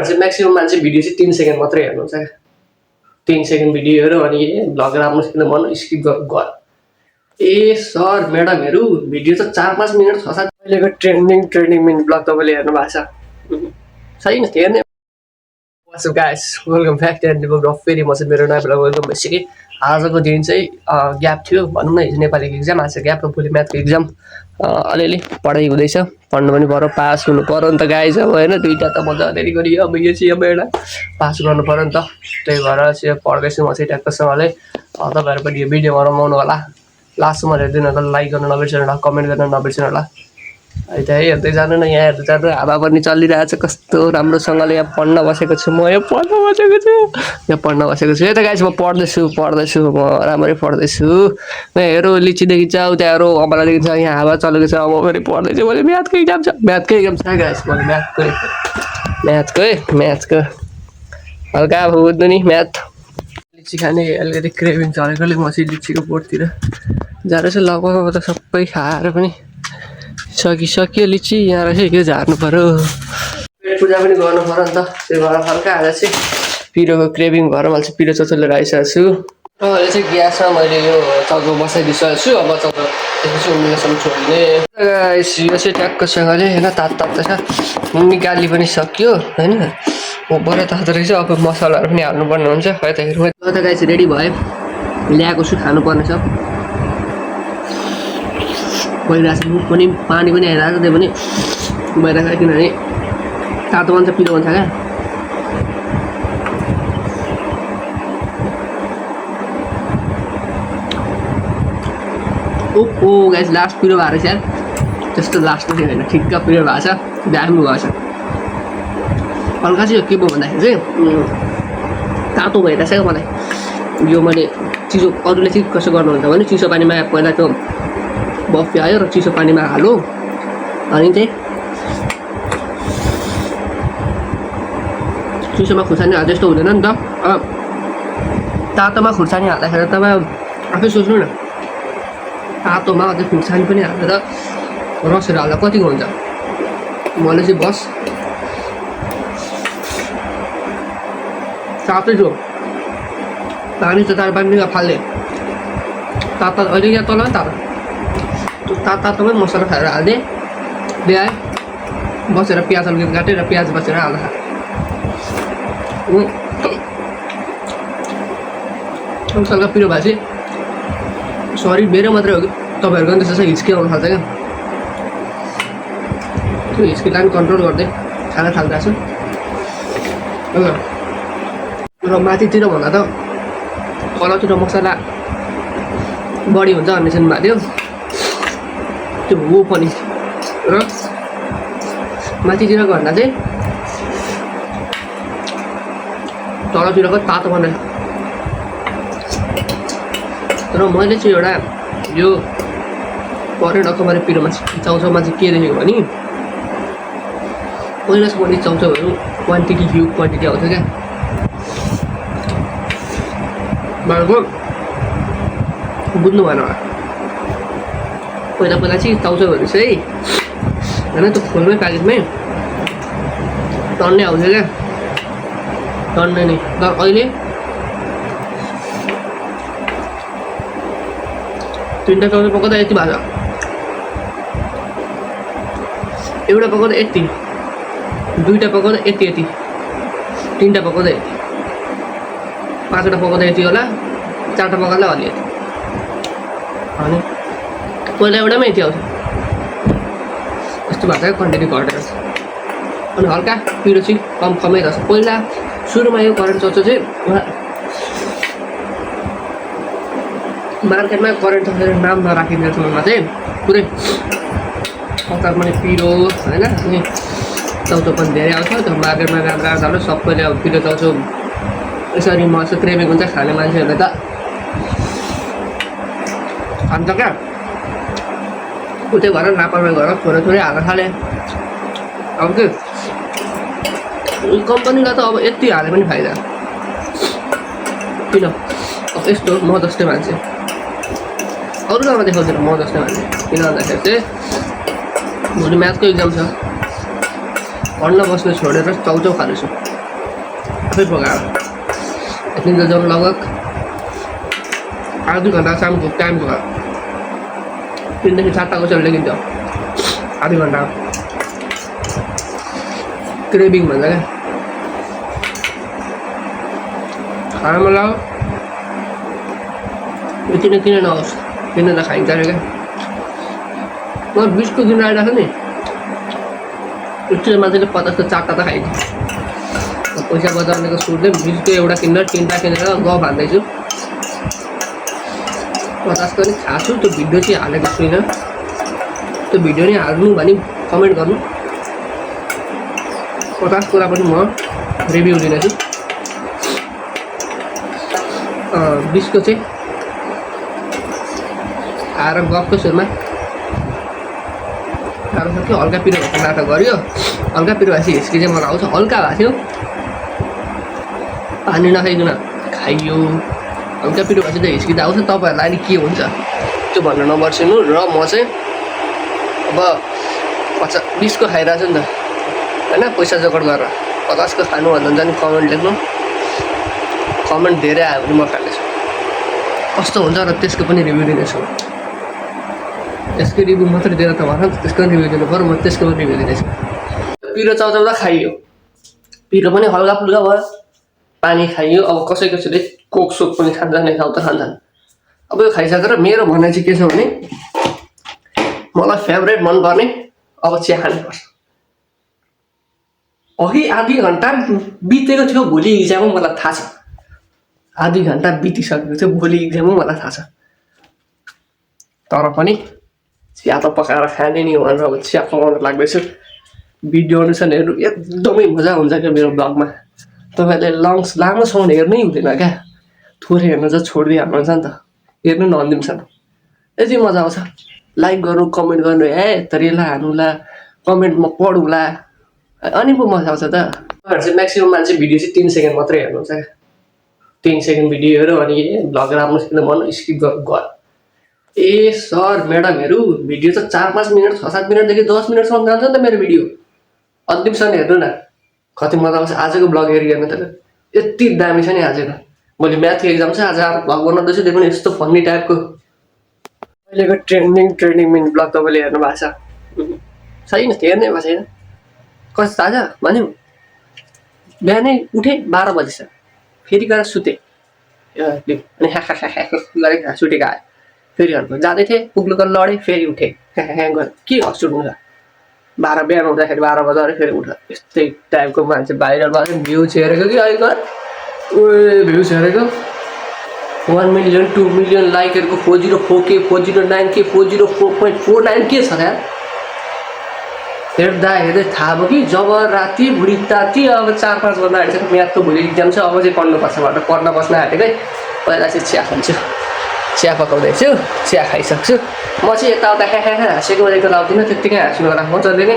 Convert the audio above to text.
चाहिँ म्याक्सिमम मान्छे भिडियो चाहिँ 3 सेकेन्ड मात्रै हेर्नुहुन्छ क्या 3 सेकेन्ड भिडियो हेऱ्यो अनि भ्लग राम्रो छैन भन्नु स्किप गर ए सर म्याडमहरू भिडियो त 4-5 मिनट 6-7 अहिलेको ट्रेन्डिङ मिनट भ्लग तपाईँले हेर्नु भएको छ छैन हेर्ने What's up guys? Welcome back to the vlog. फेरि म चाहिँ मेरो नयाँ भ्लग वेलकम भइसकेँ आजको दिन चाहिँ ग्याप थियो भनौँ न हिजो नेपालीको एक्जाम आज ग्याप र भोलि म्याथको एक्जाम अलिअलि पढाइ हुँदैछ पढ्नु पनि पर्यो पास हुनु पर्यो नि त गाइज अब होइन दुईवटा त मजाले गरियो अब यो चाहिँ अब एउटा पास गर्नु पर्यो नि त त्यही भएर चाहिँ पढ्दैछु म चाहिँ ट्याक्कसँगले तपाईँहरू पनि यो भिडियोमा रमाउनु होला लास्टसम्म हेरिदिनु होला लाइक गर्न नबिर्सनु होला कमेन्ट गर्न नबिर्सनु होला है त है हेर्दै जानु न यहाँ हेर्दै जानु हावा पनि चलिरहेको छ कस्तो राम्रोसँगले यहाँ पढ्न बसेको छु म यहाँ पढ्न बसेको छु है त गाइस म पढ्दैछु म राम्ररी पढ्दैछु यहाँ हेरौँ लिची देखिन्छ उता हेरौँ अमला देखिन्छ यहाँ हावा चलेको छ अब फेरि पढ्दैछु मैले म्याथको एक्जाम छ गाइस मैले म्याथको हल्का अब बुझ्नु नि म्याथ लिची खाने अलिकति क्रेभिङ चलेकोले म चाहिँ लिचीको बोर्डतिर जाँदैछु लगभग अब त सबै खाएर पनि सकियो लिची यहाँ रहेछ यो झार्नु पर्यो पेट पूजा पनि गर्नु पर्यो नि त त्यो भएर हल्का आज चाहिँ पिरोको क्रेभिङ भएर मैले चाहिँ पिरो चचो लिएर आइसकेको छु र अहिले चाहिँ ग्यासमा मैले यो चौको बसाइदिइसकेको छु अब चौको त्यसपछि उम्लिनसम्म छोड्ने यो चाहिँ ट्याक्कसँगले होइन तातो छ निकाली पनि सक्यो होइन बडा तातो रहेछ अब मसलाहरू पनि हाल्नुपर्ने हुन्छ है त हेर्नु त गाइस रेडी भयो ल्याएको छु खानुपर्ने छ भइरहेको छ मुख पनि पानी पनि आइरहेको छ त्यही पनि भइरहेको छ किनभने तातो मान्छ पिरो भन्छ क्या ओहो गाइस लास्ट पिरो भएको रहेछ यार त्यस्तो लास्ट चाहिँ होइन ठिक्क पिरो भएको छ दामी भएको छ हल्का चाहिँ के भयो भन्दाखेरि चाहिँ तातो भइरहेछ क्या मलाई यो मैले चिसो अरूले चाहिँ कसो गर्नुहुन्छ भने चिसो पानीमा पहिला त्यो बफ आयो र चिसो पानीमा हालो अनि चाहिँ चिसोमा खुर्सानी हाल्दा यस्तो हुँदैन नि त तातोमा खुर्सानी हाल्दाखेरि तपाईँ आफै सोच्नु न तातोमा अझै खुर्सानी पनि हालेर रसहरू हाल्दा कतिको हुन्छ मैले चाहिँ बस तातै छु पानी त तार पानी फाल्ने तातो अहिले यहाँ तल तातो त्यो तातोमै मसला खाएर हाल्दै ल्याएँ बसेर प्याज अलिकति काटेर प्याज बसेर हाल्दा हल्का पिरो भएपछि सरी मेरो मात्रै हो कि तपाईँहरूको पनि त्यस्तो हिच्की आउनु थाल्छ क्या त्यो हिच्कीलाई पनि कन्ट्रोल गर्दै खाना थालिरहेको छु र माथितिर भन्दा त तलतिर मसला बढी हुन्छ भन्ने सुन्नु भएको थियो त्यो हो पनि र माथितिरको भन्दा चाहिँ तलतिरको तातो बनायो र मैले चाहिँ एउटा यो करेन्ट अखबार पिरोमा चाउचाउमा चाहिँ के देखेको भने पहिला चाहिँ मैले चाउचाउहरू क्वान्टिटी आउँथ्यो क्या बालको बुझ्नु भएन होला पहिला चाहिँ चाउचाउहरू चाहिँ होइन त्यो खोलमै प्याकेटमै टन्नै आउँथ्यो क्या टन्नै नै तर अहिले 3टा चाउचाउ पकाउँदा यति भएको छ एउटा पकाउँदा यति 2टा पकाउँदा यति 3टा पकाउँदा यति 5वटा पकाउँदा यति होला 4टा पकाउँदा अलि यति अनि पहिला एउटामै यति आउँछ यस्तो भएको छ क्वान्टिटी घटेर अनि हल्का पिरो चाहिँ कमै रहेछ पहिला सुरुमा यो करेन्ट चाउचाउ चाहिँ मार्केटमा करेन्ट चाउचाउ नाम नराखिने समयमा चाहिँ पुरै हल्का पनि पिरो होइन अनि चाउचाउ पनि धेरै आउँछ त्यो मार्केटमा राम्रो सबैले अब पिरो चाउचाउ यसरी मसो क्रेभिङ हुन्छ खाने मान्छेहरूले त खान्छ क्या उतै भएर लापरवाही गरेर थोरै हाल्न थाले अब के कम्पनीलाई त अब यति हाले पनि फाइदा किन अब यस्तो म जस्तै मान्छे अरू जग्गामा देखाउँदैन म जस्तै मान्छे किन भन्दाखेरि चाहिँ भोलि म्याथको एक्जाम छ अन्न बस्ने छोडेर चाउचाउ खाँदैछु आफै पकाएर। एकदिन त जब लगभग आधी घन्टा शामको टाइम भयो, 3 देखि 7 को चल्दै किन्छ आधी घन्टा क्रेभिङ भन्छ क्या। खाना मन लाग्यो किन नहोस् किन त खाइन्छ अरे क्या। म 20 को किन आइरहेको नि यति मान्छेले 50 को 4टा त खाइन्छ। पैसा बचाउनेको सुटले 20 को एउटा किनेर 3टा किनेर गफ हान्दैछु। 50 को नि खाछु। त्यो भिडियो चाहिँ हालेको छुइनँ, त्यो भिडियो नै हाल्नु भने कमेन्ट गर्नु। 50 कुरा पनि म रिभ्यू दिनेछु। 20 को चाहिँ आएर गफको सुरुमा आएर सक्यो हल्का पिरो भएको नाटक गऱ्यो। हल्का पिरो भएपछि हिस्की चाहिँ मलाई आउँछ, हल्का भएको थियो पानी नखाइकन खाइयो। हल्का पिरो भएपछि त हिस्की त आउँछ। तपाईँहरूलाई नि के हुन्छ त्यो भन्न नबिर्सिनु। र म चाहिँ अब 20 को खाइरहेको छु नि त होइन, पैसा जोगाड गरेर 50 को खानु भन्नुहुन्छ नि कमेन्ट लेख्नु। कमेन्ट धेरै आयो भने म खानेछु। कस्तो हुन्छ र त्यसको पनि रिभ्यू दिनेछु। यसको रिभ्यू मात्रै दिएर त भएन, त्यसको पनि रिभ्यू दिनु पऱ्यो। म त्यसको पनि रिभ्यू दिनेछु। पिरो चाउचाउदा खाइयो, पिरो पनि हल्का फुल्का भयो, पानी खाइयो। अब कसैले कोक सोक पनि खान्छ नि, खाउ त खान्छन्। अब यो खाइसकेर मेरो भनाइ चाहिँ के छ भने मलाई फेभरेट मनपर्ने अब चिया खानुपर्छ। अघि आधी घन्टा बितेको थियो, भोलि इक्जाम हो मलाई थाहा छ। आधी घन्टा बितिसकेको थियो, भोलि इक्जाम हो मलाई थाहा छ। तर पनि चिया त पकाएर खाने नि भनेर अब चिया पकाउन लाग्दैछु। भिडियो अनुसार हेर्नु एकदमै मजा हुन्छ क्या मेरो ब्लगमा। तपाईँहरूले लामोसम्म हेर्नै हुँदैन क्या, थोरै हेर्नु चाहिँ छोडिदिइ हाल्नुहुन्छ नि त, हेर्नु नभनिदिन्छ नि। यति मजा आउँछ। लाइक गर्नु, कमेन्ट गर्नु, तरिएला हान्नुला, कमेन्टमा पढौँला, अनि पो मजा आउँछ त। तपाईँहरू चाहिँ म्याक्सिमम् मान्छे भिडियो चाहिँ 3 सेकेन्ड मात्रै हेर्नुहुन्छ क्या। 3 सेकेन्ड भिडियो हेऱ्यो अनि भ्लग राम्रो छैन भन्न स्किप गर। ए सर म्याडमहरू भिडियो त 4-5 मिनट 6-7 मिनटदेखि 10 मिनटसम्म जान्छ नि त मेरो भिडियो। अन्तिमसम्म हेर्नु न कति मजा आउँछ। आजको ब्लग हेर्नु त यति दामी छ नि आजको। मैले म्याथको एक्जाम छ आज ब्लग बनाउँदैछु, त्यो पनि यस्तो फन्नी टाइपको। अहिलेको ट्रेन्डिङ मिन ब्लग तपाईँले हेर्नु भएको छ छैन? हेर्नै भएको छैन। कस्तो आज भन्यो बिहानै उठेँ 12 बजीसम्म, फेरि गएर सुतेँ अनि गरेँ सुटेको आयो। फेरि अर्को जाँदै थिएँ, पुग्नुको लडेँ, फेरि उठेँ गरेँ। के हस उठ्नु छ 12 बिहान उठ्दाखेरि 12 बजा अरे फेरि उठ। यस्तै टाइपको मान्छे भाइरल भएको भ्युज हेरेको कि अहिले भ्युज हेरेको 1 मिलियन 2 मिलियन लाइकहरूको 404K 409K 404.49 के छ यार। हेर्दा हेर्दै थाहा भयो कि जब राति भुँडी ताती अब 4-5 बज्न आँटिसक्यो, म्याथको भोलि इक्जाम छ, अब चाहिँ पढ्नुपर्छ भनेर पढ्न बस्न आँटेकै पहिला चाहिँ चिया खान्छु। चिया पकाउँदैछु, चिया खाइसक्छु। म चाहिँ यताउता हाँसेको लाउँदिनँ, त्यत्तिकै हाँस्नु होला मजाले नै।